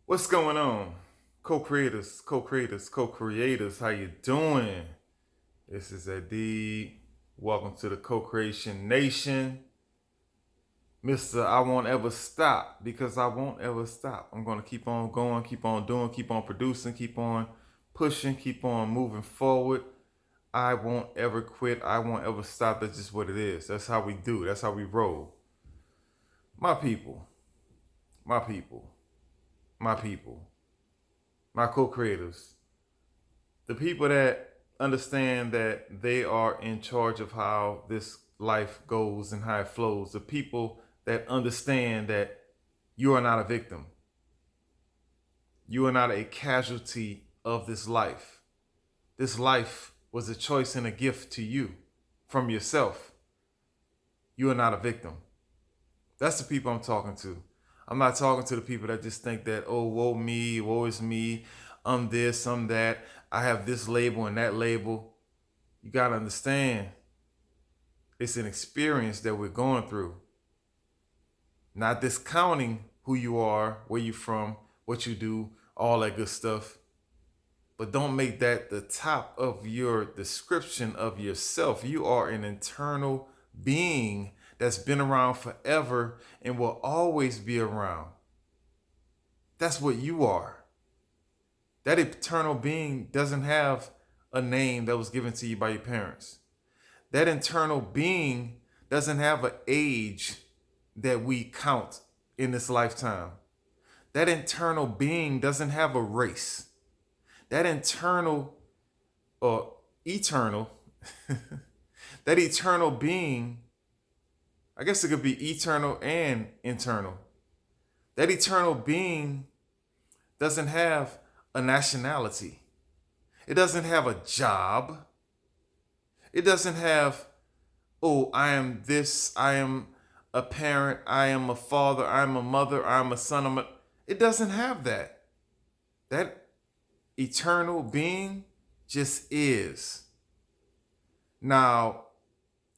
What's going on? Co-creators, how you doing? This is Adi. Welcome to the Co-Creation Nation. Mr. I won't ever stop because I won't ever stop. I'm going to keep on going, keep on doing, keep on producing, keep on pushing, keep on moving forward. I won't ever quit. I won't ever stop. That's just what it is. That's how we do. That's how we roll. My people, my people, my people, my co-creators. The people that understand that they are in charge of how this life goes and how it flows, the people that understand that you are not a victim, you are not a casualty of this life. This life was a choice and a gift to you from yourself. You are not a victim. That's the people I'm talking to. I'm not talking to the people that just think that, oh, woe me, woe is me, I'm this, I'm that, I have this label and that label. You got to understand, it's an experience that we're going through. Not discounting who you are, where you're from, what you do, all that good stuff. But don't make that the top of your description of yourself. You are an internal being that's been around forever and will always be around. That's what you are. That eternal being doesn't have a name that was given to you by your parents. That internal being doesn't have an age that we count in this lifetime. That internal being doesn't have a race. That internal or eternal, that eternal being, I guess it could be eternal and internal. That eternal being doesn't have a nationality. It doesn't have a job. It doesn't have, oh, I am this, I am a parent, I am a father, I'm a mother, I'm a son, it doesn't have that. That eternal being just is. Now,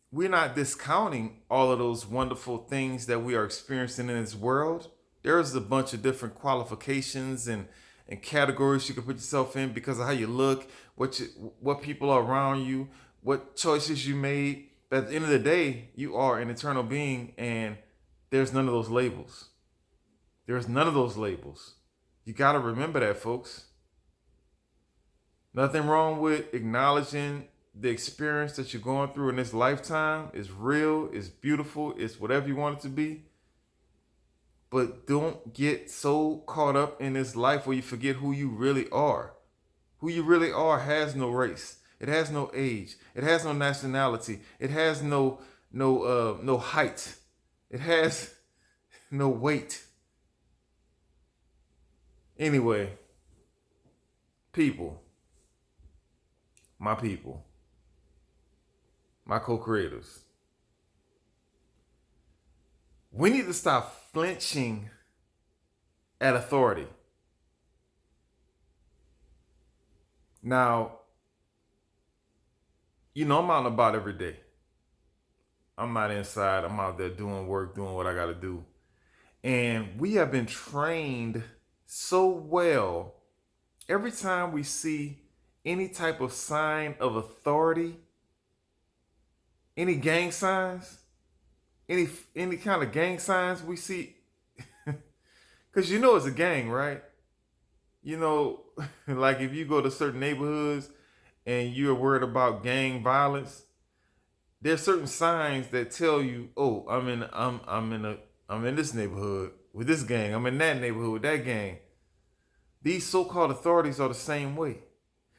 we're not discounting all of those wonderful things that we are experiencing in this world. There's a bunch of different qualifications and categories you can put yourself in because of how you look, what people are around you, what choices you made. But at the end of the day, you are an eternal being, and there's none of those labels. There's none of those labels. You got to remember that, folks. Nothing wrong with acknowledging the experience that you're going through in this lifetime. Is real, it's beautiful, it's whatever you want it to be. But don't get so caught up in this life where you forget who you really are. Who you really are has no race. It has no age. It has no nationality. It has no height. It has no weight. Anyway, people, my people, my co-creators, we need to stop flinching at authority. Now, I'm out and about every day. I'm not inside. I'm out there doing work, doing what I got to do. And we have been trained so well. Every time we see any type of sign of authority, any gang signs, any kind of gang signs we see, because it's a gang, right? Like if you go to certain neighborhoods and you're worried about gang violence, there's certain signs that tell you, oh, I'm in this neighborhood with this gang. I'm in that neighborhood with that gang. These so-called authorities are the same way.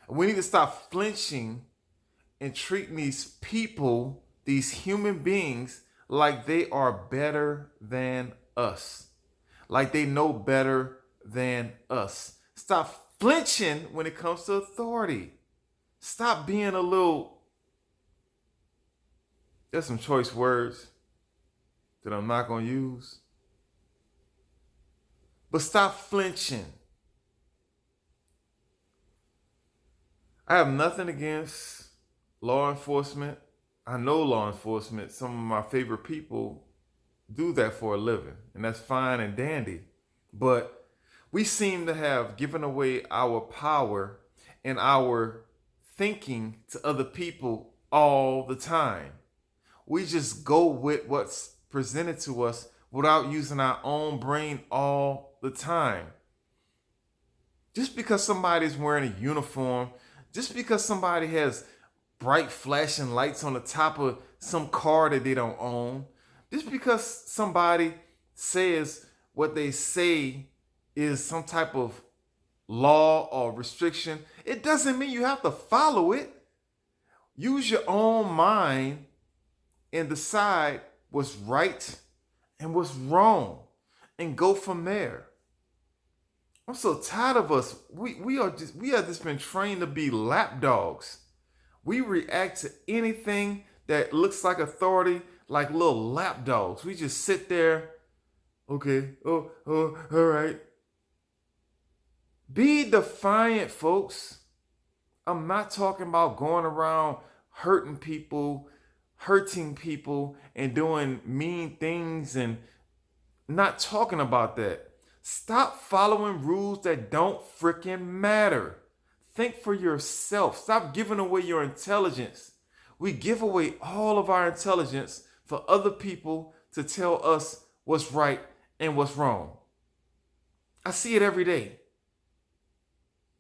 We need to stop flinching and treating these people, these human beings, like they are better than us. Like they know better than us. Stop flinching when it comes to authority. Stop being a little. There's some choice words that I'm not going to use. But stop flinching. I have nothing against law enforcement. I know law enforcement. Some of my favorite people do that for a living, and that's fine and dandy. But We seem to have given away our power and our thinking to other people all the time. We just go with what's presented to us without using our own brain all the time. Just because somebody's wearing a uniform, just because somebody has bright flashing lights on the top of some car that they don't own, just because somebody says what they say is some type of law or restriction, it doesn't mean you have to follow it. Use your own mind and decide what's right and what's wrong and go from there. I'm so tired of us. We have just been trained to be lapdogs. We react to anything that looks like authority like little lapdogs. We just sit there, okay, all right. Be defiant, folks. I'm not talking about going around hurting people, and doing mean things and not talking about that. Stop following rules that don't freaking matter. Think for yourself. Stop giving away your intelligence. We give away all of our intelligence for other people to tell us what's right and what's wrong. I see it every day.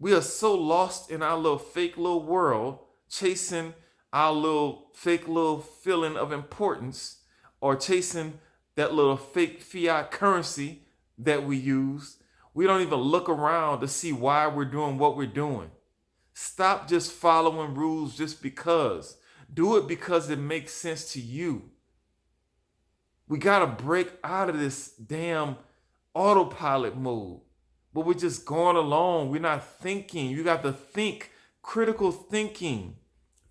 We are so lost in our little fake little world, chasing our little fake little feeling of importance, or chasing that little fake fiat currency that we use. We don't even look around to see why we're doing what we're doing. Stop just following rules just because. Do it because it makes sense to you. We got to break out of this damn autopilot mode. But we're just going along. We're not thinking. You got to think. Critical thinking.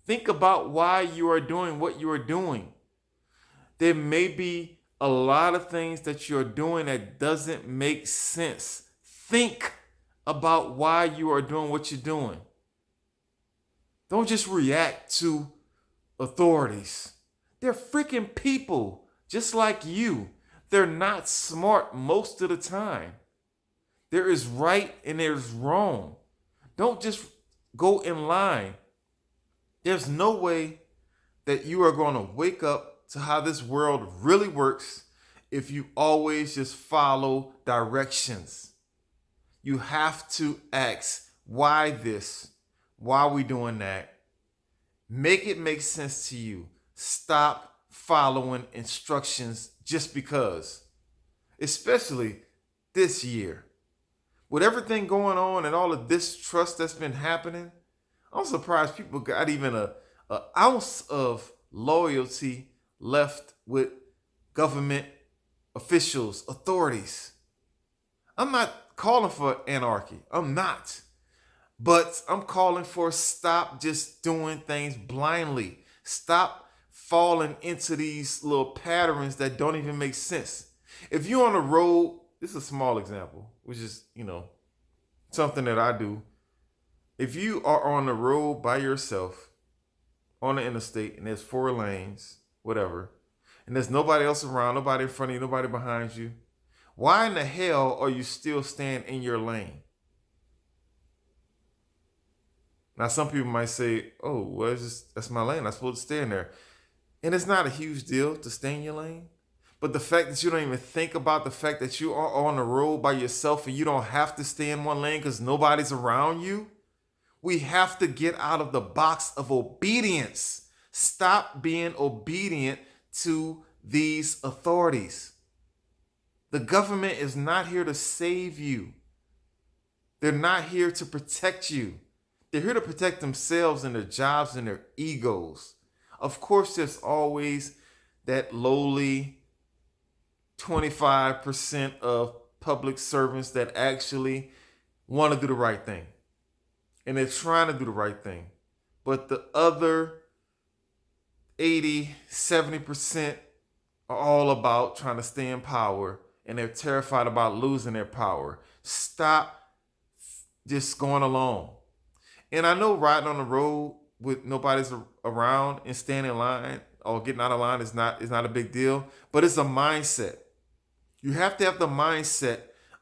Think about why you are doing what you are doing. There may be a lot of things that you're doing that doesn't make sense. Think about why you are doing what you're doing. Don't just react to authorities. They're freaking people just like you. They're not smart most of the time. There is right and there's wrong. Don't just go in line. There's no way that you are going to wake up to how this world really works if you always just follow directions. You have to ask, why this? Why are we doing that? Make it make sense to you. Stop following instructions just because. Especially this year. With everything going on and all the distrust that's been happening, I'm surprised people got even a ounce of loyalty left with government officials, authorities. I'm not calling for anarchy. I'm not. But I'm calling for stop just doing things blindly. Stop falling into these little patterns that don't even make sense. If you're on the road, this is a small example, which is, something that I do. If you are on the road by yourself on the interstate and there's 4 lanes, whatever, and there's nobody else around, nobody in front of you, nobody behind you, why in the hell are you still staying in your lane? Now, some people might say, oh, well, that's my lane. I'm supposed to stay in there. And it's not a huge deal to stay in your lane. But the fact that you don't even think about the fact that you are on the road by yourself and you don't have to stay in one lane because nobody's around you, we have to get out of the box of obedience. Stop being obedient to these authorities. The government is not here to save you. They're not here to protect you. They're here to protect themselves and their jobs and their egos. Of course, there's always that lowly 25% of public servants that actually want to do the right thing. And they're trying to do the right thing. But the other 80, 70% are all about trying to stay in power, and they're terrified about losing their power. Stop just going along. And I know riding on the road with nobody's around and staying in line or getting out of line is not a big deal, but it's a mindset. You have to have the mindset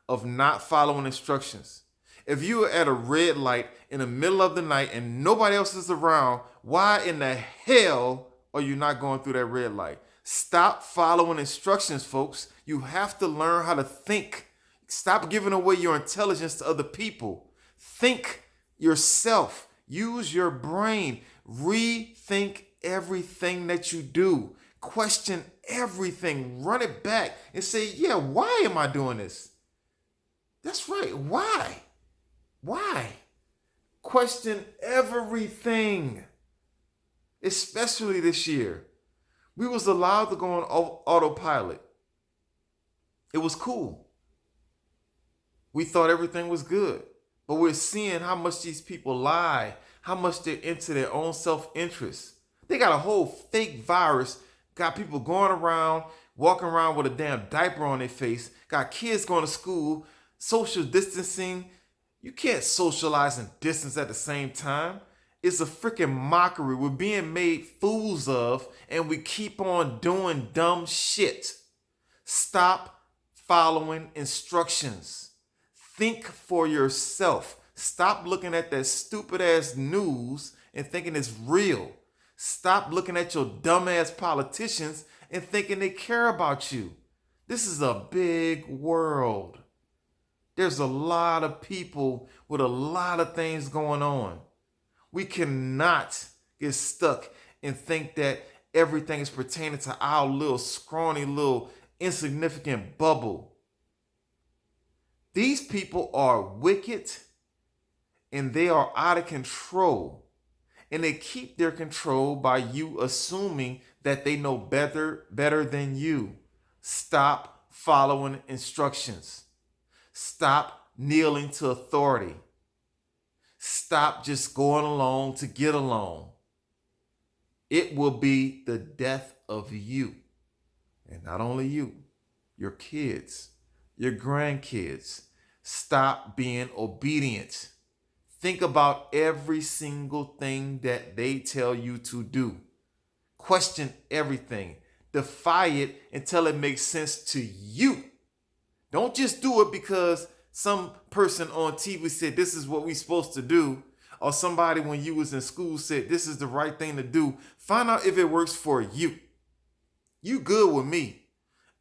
of not following instructions. If you are at a red light in the middle of the night and nobody else is around, why in the hell are you not going through that red light? Stop following instructions, folks. You have to learn how to think. Stop giving away your intelligence to other people. Think yourself. Use your brain. Rethink everything that you do. Question everything. Run it back and say, yeah, why am I doing this? That's right. Why? Why? Question everything. Especially this year. We was allowed to go on autopilot. It was cool. We thought everything was good. But we're seeing how much these people lie, how much they're into their own self-interest. They got a whole fake virus, got people going around, walking around with a damn diaper on their face, got kids going to school, social distancing. You can't socialize and distance at the same time. It's a freaking mockery. We're being made fools of, and we keep on doing dumb shit. Stop following instructions. Think for yourself. Stop looking at that stupid ass news and thinking it's real. Stop looking at your dumb ass politicians and thinking they care about you. This is a big world. There's a lot of people with a lot of things going on. We cannot get stuck and think that everything is pertaining to our little scrawny, little insignificant bubble. These people are wicked and they are out of control. And they keep their control by you assuming that they know better than you. Stop following instructions. Stop kneeling to authority. Stop just going along to get along. It will be the death of you. And not only you, your kids, your grandkids. Stop being obedient. Think about every single thing that they tell you to do. Question everything. Defy it until it makes sense to you. Don't just do it because some person on TV said this is what we're supposed to do, or somebody when you was in school said this is the right thing to do. Find out if it works for you. You good with me,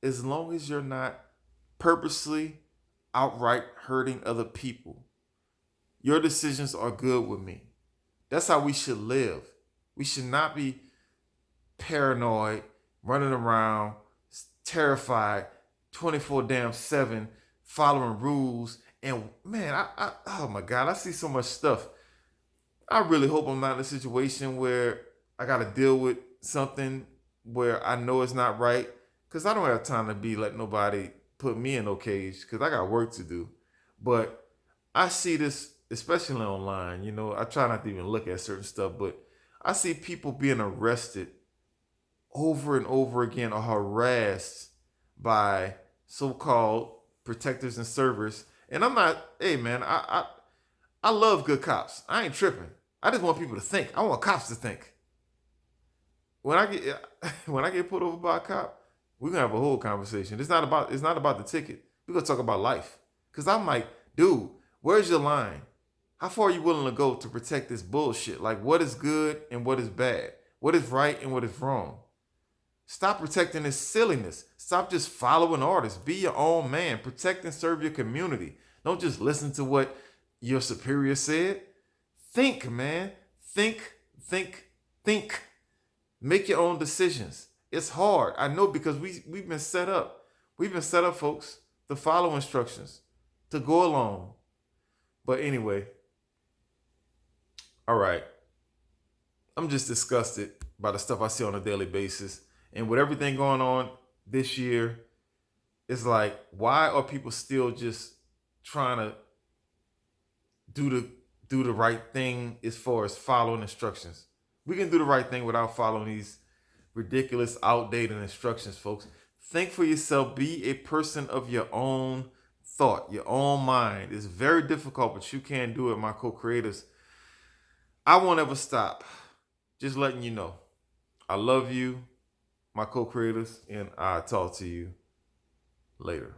as long as you're not purposely outright hurting other people. Your decisions are good with me. That's how we should live. We should not be paranoid, running around, terrified, 24/7, following rules. And man, I oh my God, I see so much stuff. I really hope I'm not in a situation where I got to deal with something where I know it's not right, because I don't have time to be letting nobody put me in no cage, because I got work to do. But I see this, especially online. You know, I try not to even look at certain stuff, but I see people being arrested over and over again or harassed by so-called protectors and servers. And I'm not, hey man, I love good cops. I ain't tripping. I just want people to think. I want cops to think. When I get pulled over by a cop, we're gonna have a whole conversation. It's not about the ticket. We're gonna talk about life. Cause I'm like, dude, where's your line? How far are you willing to go to protect this bullshit? Like, what is good and what is bad? What is right and what is wrong? Stop protecting this silliness. Stop just following orders. Be your own man. Protect and serve your community. Don't just listen to what your superior said. Think, man. Think. Make your own decisions. It's hard. I know, because we've been set up. We've been set up, folks, to follow instructions, to go along. But anyway, all right. I'm just disgusted by the stuff I see on a daily basis. And with everything going on this year, it's like, why are people still just trying to do the right thing as far as following instructions? We can do the right thing without following these ridiculous, outdated instructions, folks. Think for yourself. Be a person of your own thought, your own mind. It's very difficult, but you can do it, my co-creators. I won't ever stop. Just letting you know. I love you, my co-creators, and I'll talk to you later.